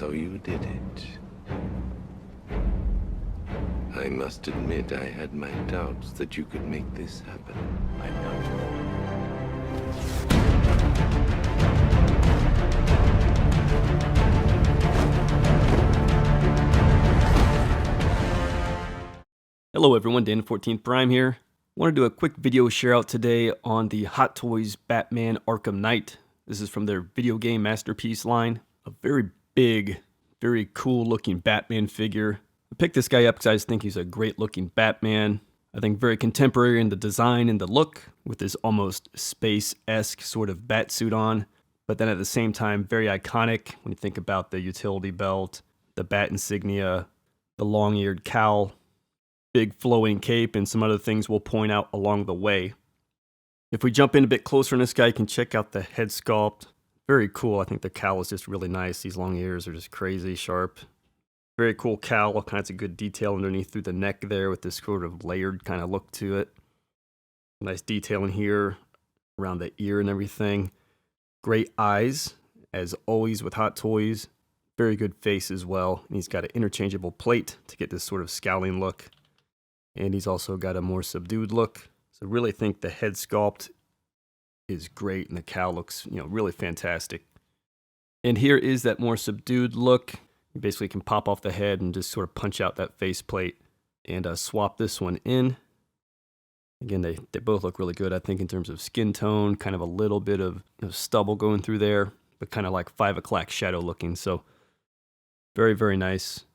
So you did it. I must admit I had my doubts that you could make this happen. I'm not. Hello everyone, Dan14th Prime here. Want to do a quick video share out today on the Hot Toys Batman Arkham Knight. This is from their video game masterpiece line. A very big, very cool looking Batman figure. I picked this guy up because I just think he's a great looking Batman. I think very contemporary in the design and the look, with this almost space-esque sort of Batsuit on. But then at the same time, very iconic when you think about the utility belt, the bat insignia, the long-eared cowl, big flowing cape, and some other things we'll point out along the way. If we jump in a bit closer on this guy, you can check out the head sculpt. Very cool. I think the cowl is just really nice. These long ears are just crazy sharp. Very cool cowl. All kinds of good detail underneath through the neck there with this sort of layered kind of look to it. Nice detail in here around the ear and everything. Great eyes, as always with Hot Toys. Very good face as well. And he's got an interchangeable plate to get this sort of scowling look. And he's also got a more subdued look. So really think the head sculpt is great, and the cowl looks, really fantastic. And here is that more subdued look. You basically can pop off the head and just sort of punch out that faceplate and swap this one in. Again, they both look really good, I think, in terms of skin tone, kind of a little bit of stubble going through there, but kind of like 5 o'clock shadow looking. So very, very nice.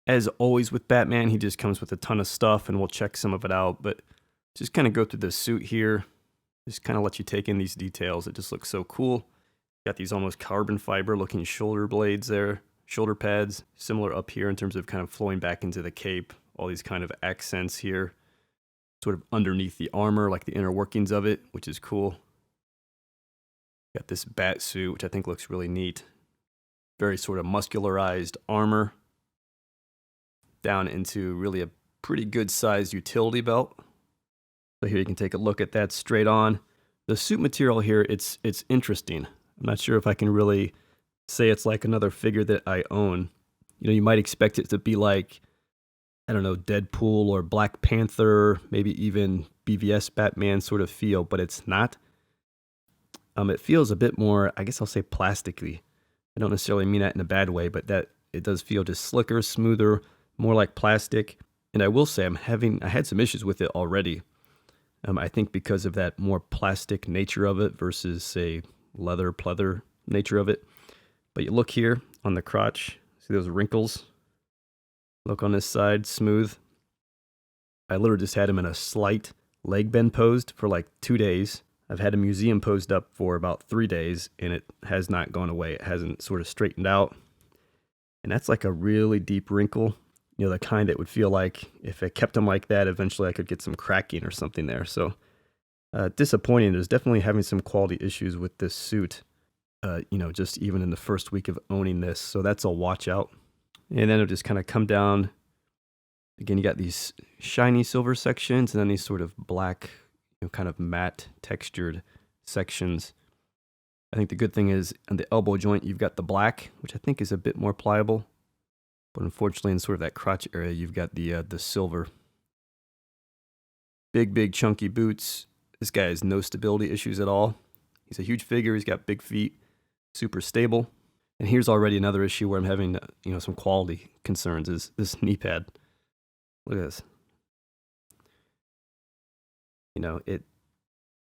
As always with Batman, he just comes with a ton of stuff, and we'll check some of it out. But just kind of go through the suit here. Just kind of let you take in these details. It just looks so cool. Got these almost carbon fiber looking shoulder blades there. Shoulder pads. Similar up here in terms of kind of flowing back into the cape. All these kind of accents here. Sort of underneath the armor, like the inner workings of it, which is cool. Got this Batsuit, which I think looks really neat. Very sort of muscularized armor. Down into really a pretty good sized utility belt. So here you can take a look at that straight on. The suit material here, it's interesting. I'm not sure if I can really say it's like another figure that I own. You might expect it to be like, I don't know, Deadpool or Black Panther, maybe even BVS Batman sort of feel, but it's not. It feels a bit more, I guess I'll say plasticky. I don't necessarily mean that in a bad way, but that it does feel just slicker, smoother, more like plastic. And I will say I had some issues with it already. I think because of that more plastic nature of it versus, say, leather, pleather nature of it. But you look here on the crotch, see those wrinkles? Look on this side, smooth. I literally just had him in a slight leg bend posed for like 2 days. I've had a museum posed up for about 3 days, and it has not gone away. It hasn't sort of straightened out. And that's like a really deep wrinkle. The kind that would feel like if I kept them like that, eventually I could get some cracking or something there. So disappointing. There's definitely having some quality issues with this suit, just even in the first week of owning this. So that's a watch out. And then it'll just kind of come down. Again, you got these shiny silver sections and then these sort of black, kind of matte textured sections. I think the good thing is on the elbow joint, you've got the black, which I think is a bit more pliable. But unfortunately, in sort of that crotch area, you've got the silver. Big, chunky boots. This guy has no stability issues at all. He's a huge figure. He's got big feet. Super stable. And here's already another issue where I'm having, some quality concerns is this knee pad. Look at this.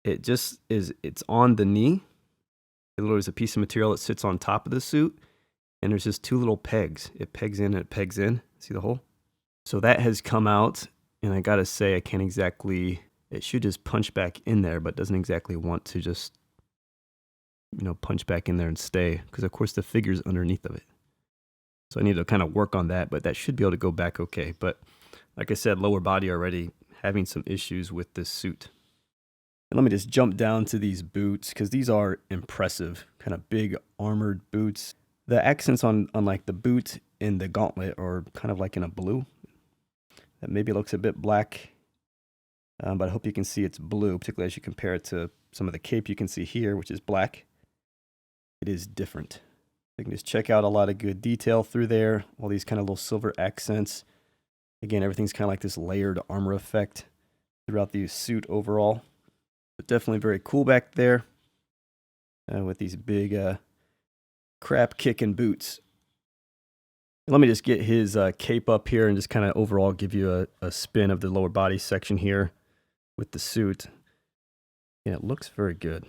It just is, it's on the knee. It literally is a piece of material that sits on top of the suit. And there's just 2 little pegs. It pegs in and it pegs in. See the hole? So that has come out, and I gotta say I can't exactly, it should just punch back in there, but doesn't exactly want to just, punch back in there and stay, because of course the figure's underneath of it. So I need to kind of work on that, but that should be able to go back okay. But like I said, lower body already having some issues with this suit. And let me just jump down to these boots, because these are impressive, kind of big armored boots. The accents on like the boot and the gauntlet are kind of like in a blue. That maybe looks a bit black, but I hope you can see it's blue, particularly as you compare it to some of the cape you can see here, which is black. It is different. You can just check out a lot of good detail through there. All these kind of little silver accents. Again, everything's kind of like this layered armor effect throughout the suit overall. But definitely very cool back there with these big crap kicking boots. Let me just get his cape up here and just kind of overall give you a spin of the lower body section here with the suit. Yeah, it looks very good.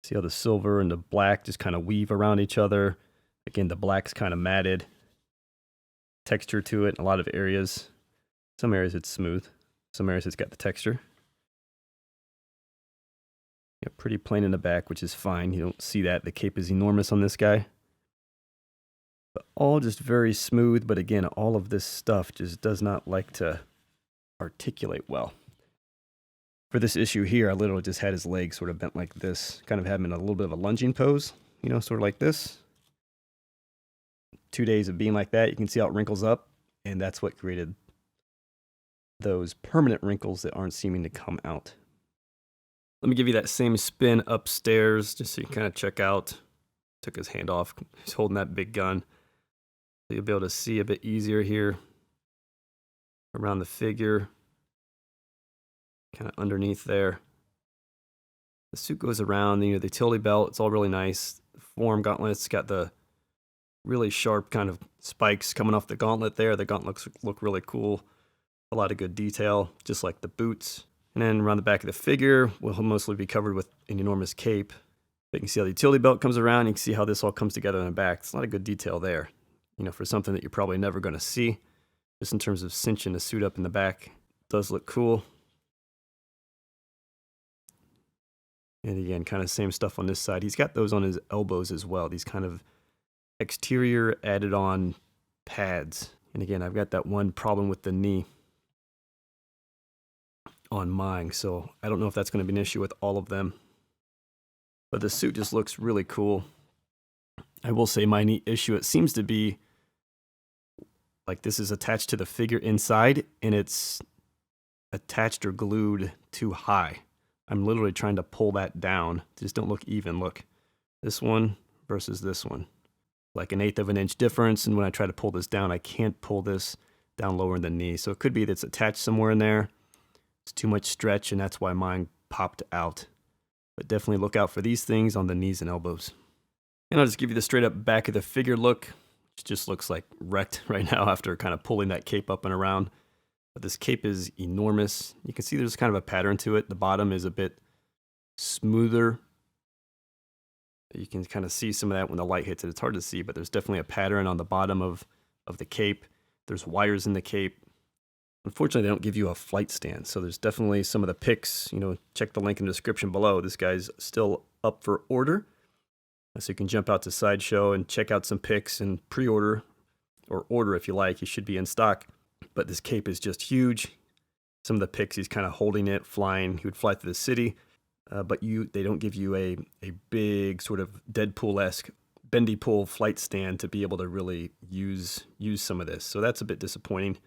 See how the silver and the black just kind of weave around each other. Again, the black's kind of matted. Texture to it in a lot of areas. Some areas it's smooth. Some areas it's got the texture. Yeah, pretty plain in the back, which is fine. You don't see that. The cape is enormous on this guy. But all just very smooth. But again, all of this stuff just does not like to articulate well. For this issue here, I literally just had his legs sort of bent like this. Kind of had him in a little bit of a lunging pose. You know, sort of like this. 2 days of being like that, you can see how it wrinkles up. And that's what created those permanent wrinkles that aren't seeming to come out. Let me give you that same spin upstairs, just so you can kind of check out. Took his hand off. He's holding that big gun. So you'll be able to see a bit easier here around the figure. Kind of underneath there. The suit goes around, you know, the utility belt, it's all really nice. The forearm gauntlets got the really sharp kind of spikes coming off the gauntlet there. The gauntlets look really cool. A lot of good detail, just like the boots. And then around the back of the figure, will mostly be covered with an enormous cape. But you can see how the utility belt comes around. You can see how this all comes together in the back. It's a lot of good detail there. You know, for something that you're probably never going to see. Just in terms of cinching the suit up in the back. It does look cool. And again, kind of same stuff on this side. He's got those on his elbows as well. These kind of exterior added on pads. And again, I've got that one problem with the knee on mine. So I don't know if that's going to be an issue with all of them. But the suit just looks really cool. I will say my neat issue, it seems to be like this is attached to the figure inside and it's attached or glued too high. I'm literally trying to pull that down. Just don't look even. Look, this one versus this one. Like 1/8 of an inch difference. And when I try to pull this down, I can't pull this down lower in the knee. So it could be that it's attached somewhere in there. It's too much stretch and that's why mine popped out. But definitely look out for these things on the knees and elbows. And I'll just give you the straight up back of the figure look. Which just looks like wrecked right now after kind of pulling that cape up and around. But this cape is enormous. You can see there's kind of a pattern to it. The bottom is a bit smoother. You can kind of see some of that when the light hits it. It's hard to see, but there's definitely a pattern on the bottom of the cape. There's wires in the cape. Unfortunately, they don't give you a flight stand. So there's definitely some of the pics. You know, check the link in the description below. This guy's still up for order. So you can jump out to Sideshow and check out some pics and pre-order or order if you like. He should be in stock. But this cape is just huge. Some of the pics, he's kind of holding it, flying. He would fly through the city. But they don't give you a big sort of Deadpool-esque bendy pull flight stand to be able to really use some of this. So that's a bit disappointing.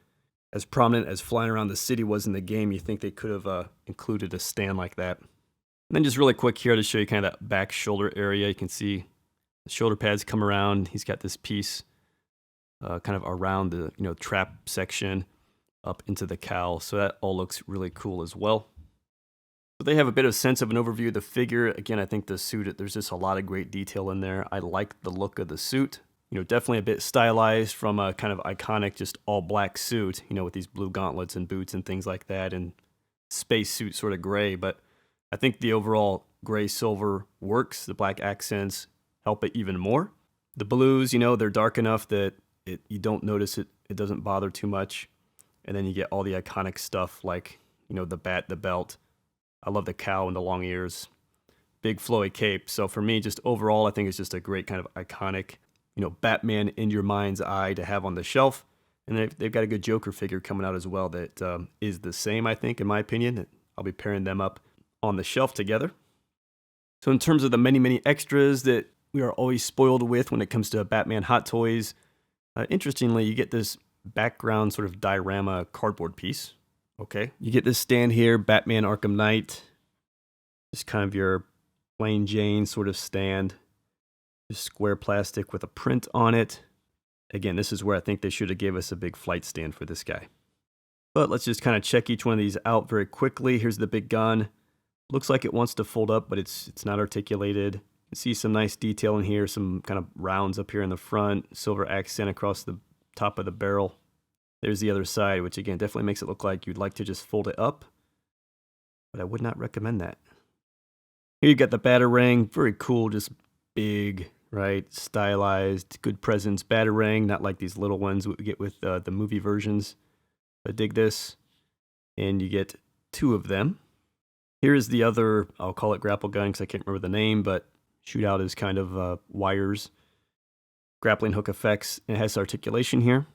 As prominent as flying around the city was in the game, you think they could have included a stand like that. And then just really quick here to show you kind of that back shoulder area. You can see the shoulder pads come around. He's got this piece kind of around the trap section up into the cowl. So that all looks really cool as well. So they have a bit of sense of an overview of the figure. Again, I think the suit, there's just a lot of great detail in there. I like the look of the suit. You know, definitely a bit stylized from a kind of iconic, just all black suit, you know, with these blue gauntlets and boots and things like that, and space suit sort of gray. But I think the overall gray silver works. The black accents help it even more. The blues, you know, they're dark enough that you don't notice it. It doesn't bother too much. And then you get all the iconic stuff like, you know, the bat, the belt. I love the cowl and the long ears. Big flowy cape. So for me, just overall, I think it's just a great kind of iconic, you know, Batman in your mind's eye to have on the shelf. And they've got a good Joker figure coming out as well that is the same, I think, in my opinion. I'll be pairing them up on the shelf together. So in terms of the many, many extras that we are always spoiled with when it comes to Batman Hot Toys, interestingly, you get this background sort of diorama cardboard piece. Okay, you get this stand here, Batman Arkham Knight. Just kind of your plain Jane sort of stand. Just square plastic with a print on it. Again, this is where I think they should have gave us a big flight stand for this guy. But let's just kind of check each one of these out very quickly. Here's the big gun. Looks like it wants to fold up, but it's not articulated. You can see some nice detail in here, some kind of rounds up here in the front, silver accent across the top of the barrel. There's the other side, which again definitely makes it look like you'd like to just fold it up, but I would not recommend that. Here you got the Batarang, very cool, just big, right? Stylized, good presence Batarang, not like these little ones we get with the movie versions. But dig this, and you get 2 of them. Here's the other, I'll call it grapple gun because I can't remember the name, but shootout is kind of wires, grappling hook effects. It has articulation here.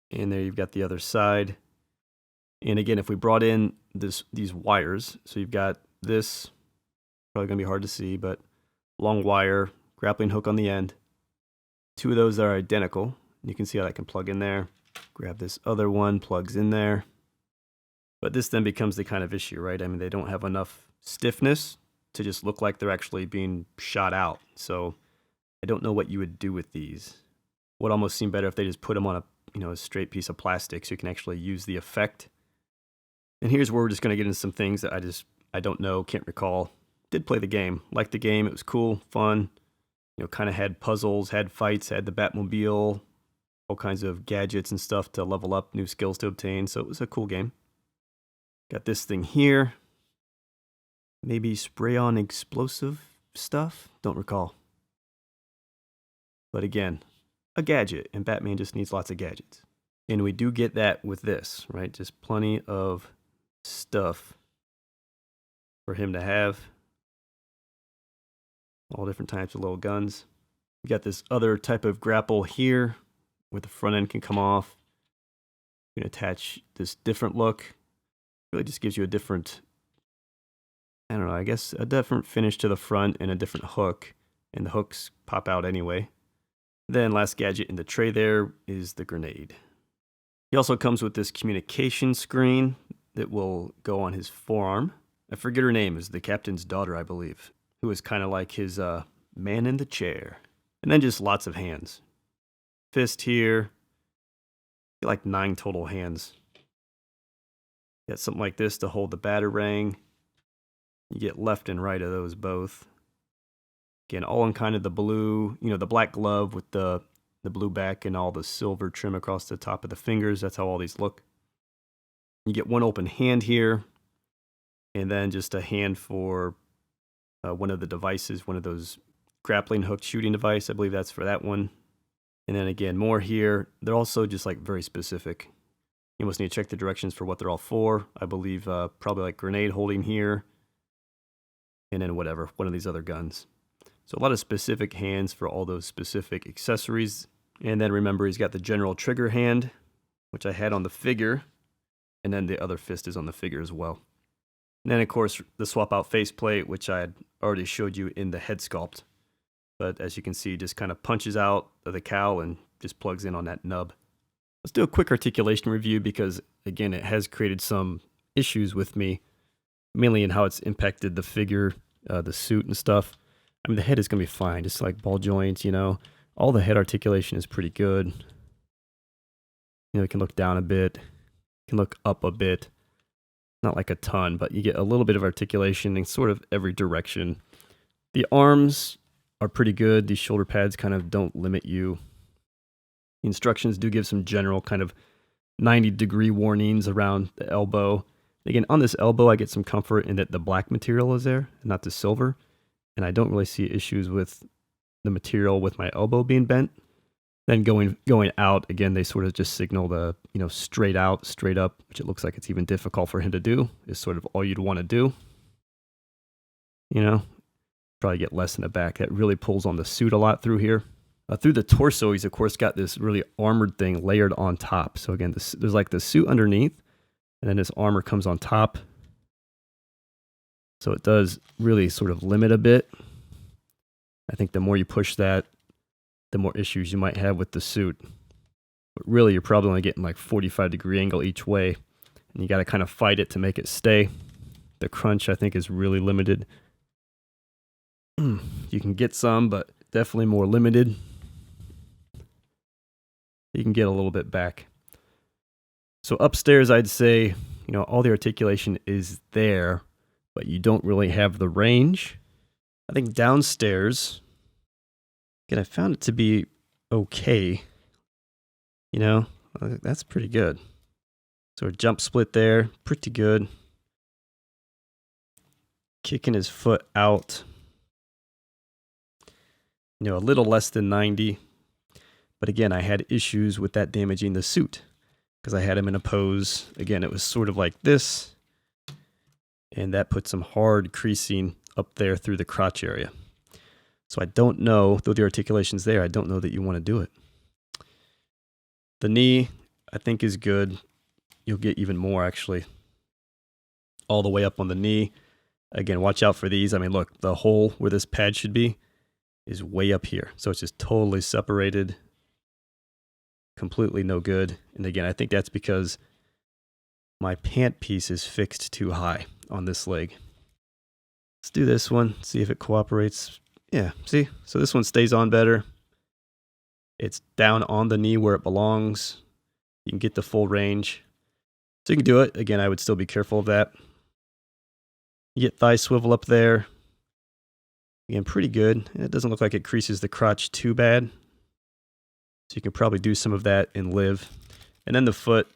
And there you've got the other side. And again, if we brought in these wires, so you've got this, probably going to be hard to see, but long wire, grappling hook on the end. 2 of those are identical. You can see how that can plug in there. Grab this other one, plugs in there. But this then becomes the kind of issue, right? I mean, they don't have enough stiffness to just look like they're actually being shot out. So I don't know what you would do with these. Would almost seem better if they just put them on a straight piece of plastic so you can actually use the effect. And here's where we're just going to get into some things that I don't know, can't recall. Did play the game, liked the game, it was cool, fun. Kind of had puzzles, had fights, had the Batmobile, all kinds of gadgets and stuff to level up, new skills to obtain. So it was a cool game. Got this thing here. Maybe spray on explosive stuff? Don't recall. But again, a gadget, and Batman just needs lots of gadgets. And we do get that with this, right? Just plenty of stuff for him to have. All different types of little guns. We got this other type of grapple here, where the front end can come off. You can attach this different look. Really just gives you a different, I don't know, I guess a different finish to the front and a different hook. And the hooks pop out anyway. Then last gadget in the tray there is the grenade. He also comes with this communication screen that will go on his forearm. I forget her name, is the captain's daughter, I believe, who is kind of like his man in the chair. And then just lots of hands. Fist here. Like 9 total hands. Got something like this to hold the Batarang. You get left and right of those both. Again, all in kind of the blue, the black glove with the blue back and all the silver trim across the top of the fingers. That's how all these look. You get one open hand here. And then just a hand for one of the devices, one of those grappling hook shooting device. I believe that's for that one. And then again, more here. They're also just like very specific. You almost need to check the directions for what they're all for. I believe probably like grenade holding here. And then whatever, one of these other guns. So a lot of specific hands for all those specific accessories. And then remember, he's got the general trigger hand, which I had on the figure. And then the other fist is on the figure as well. And then, of course, the swap out faceplate, which I had already showed you in the head sculpt. But as you can see, just kind of punches out of the cowl and just plugs in on that nub. Let's do a quick articulation review because, again, it has created some issues with me, mainly in how it's impacted the figure, the suit and stuff. I mean, the head is going to be fine, just like ball joints, All the head articulation is pretty good. It can look down a bit, can look up a bit. Not like a ton, but you get a little bit of articulation in sort of every direction. The arms are pretty good. These shoulder pads kind of don't limit you. The instructions do give some general kind of 90-degree warnings around the elbow. Again, on this elbow, I get some comfort in that the black material is there, and not the silver. And I don't really see issues with the material with my elbow being bent. Then going out, again, they sort of just signal the, straight out, straight up, which it looks like it's even difficult for him to do, is sort of all you'd want to do. Probably get less in the back. That really pulls on the suit a lot through here. Through the torso, he's, of course, got this really armored thing layered on top. So again, there's like the suit underneath, and then this armor comes on top. So it does really sort of limit a bit. I think the more you push that, the more issues you might have with the suit. But really, you're probably only getting like 45-degree angle each way. And you got to kind of fight it to make it stay. The crunch, I think, is really limited. You can get some, but definitely more limited. You can get a little bit back. So upstairs, I'd say, you know, all the articulation is there, but you don't really have the range. I think downstairs, again, I found it to be okay. You know, that's pretty good. So a jump split there, pretty good. Kicking his foot out, you know, a little less than 90. But again, I had issues with that damaging the suit because I had him in a pose. Again, it was sort of like this. And that put some hard creasing up there through the crotch area. So I don't know, though the articulation's there, I don't know that you want to do it. The knee, I think, is good. You'll get even more, actually. All the way up on the knee. Again, watch out for these. I mean, look, the hole where this pad should be is way up here. So it's just totally separated. Completely no good. And again, I think that's because my pant piece is fixed too high on this leg. Let's do this one, see if it cooperates. Yeah, see? So this one stays on better. It's down on the knee where it belongs. You can get the full range. So you can do it. Again, I would still be careful of that. You get thigh swivel up there. Again, pretty good. And it doesn't look like it creases the crotch too bad. So you can probably do some of that and live. And then the foot,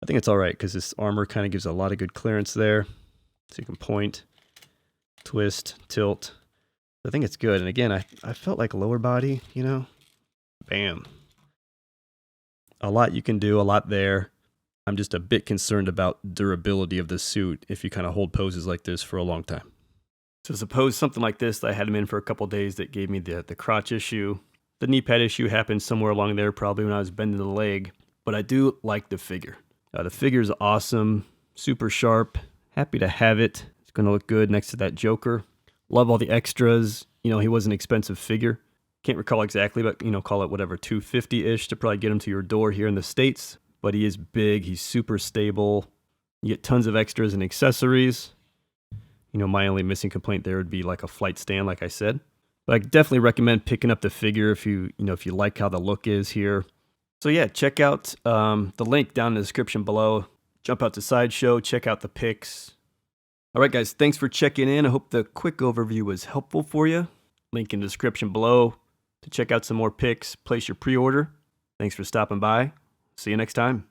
I think it's all right because this armor kind of gives a lot of good clearance there. So you can point, twist, tilt. I think it's good. And again, I felt like lower body, you know, bam. A lot you can do, a lot there. I'm just a bit concerned about durability of the suit if you kind of hold poses like this for a long time. So suppose something like this, I had him in for a couple days that gave me the crotch issue. The knee pad issue happened somewhere along there, probably when I was bending the leg. But I do like the figure. The figure is awesome, super sharp. Happy to have it. It's going to look good next to that Joker. Love all the extras. You know, he was an expensive figure. Can't recall exactly, but, you know, call it whatever, $250-ish to probably get him to your door here in the States. But he is big. He's super stable. You get tons of extras and accessories. You know, my only missing complaint there would be like a flight stand, like I said. But I definitely recommend picking up the figure if you like how the look is here. So yeah, check out the link down in the description below. Jump out to Sideshow, check out the pics. All right, guys, thanks for checking in. I hope the quick overview was helpful for you. Link in the description below to check out some more pics, place your pre-order. Thanks for stopping by. See you next time.